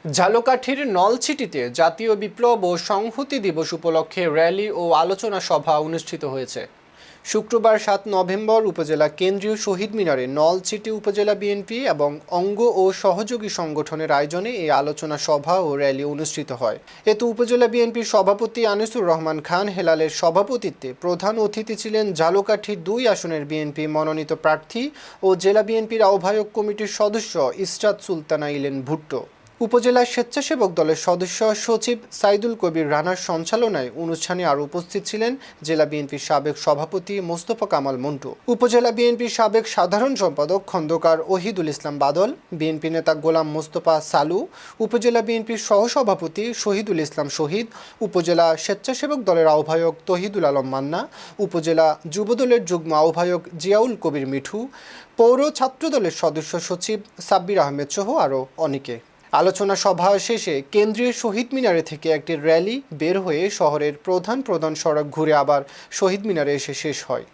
ঝালকাঠির নলছিটিতে জাতীয় বিপ্লব ও সংহতি দিবস উপলক্ষে র্যালি ও আলোচনা সভা অনুষ্ঠিত হয়েছে। শুক্রবার ৭ নভেম্বর উপজেলা কেন্দ্রীয় শহীদ মিনারে নলছিটি উপজেলা বিএনপি এবং অঙ্গ ও সহযোগী সংগঠনের আয়োজনে এই আলোচনা সভা ও র্যালি অনুষ্ঠিত হয়। এতে উপজেলা বিএনপির সভাপতি আনিসুর রহমান খান হেলালের সভাপতিত্বে প্রধান অতিথি ছিলেন ঝালকাঠির ২ আসনের বিএনপি মনোনীত প্রার্থী ও জেলা বিএনপির আহ্বায়ক কমিটির সদস্য ইসরাত সুলতানা ইলেন ভুট্টো। উপজেলা স্বেচ্ছাসেবক দলের সদস্য সচিব সাইদুল কবির রানার সঞ্চালনায় অনুষ্ঠানে আরও উপস্থিত ছিলেন জেলা বিএনপির সাবেক সভাপতি মোস্তফা কামাল মন্টু, উপজেলা বিএনপির সাবেক সাধারণ সম্পাদক খন্দকার ওহিদুল ইসলাম বাদল, বিএনপি নেতা গোলাম মোস্তফা সালু, উপজেলা বিএনপির সহসভাপতি শহীদুল ইসলাম শহীদ, উপজেলা স্বেচ্ছাসেবক দলের আহ্বায়ক তহিদুল আলম মান্না, উপজেলা যুবদলের যুগ্ম আহ্বায়ক জিয়াউল কবির মিঠু, পৌর ছাত্রদলের সদস্য সচিব সাব্বির আহমেদ সহ আরও অনেকে। আলোচনা সভা শেষে কেন্দ্রীয় শহীদ মিনারে থেকে একটি র্যালি বের হয়ে শহরের প্রধান প্রধান সড়ক ঘুরে আবার শহীদ মিনারে এসে শেষ হয়।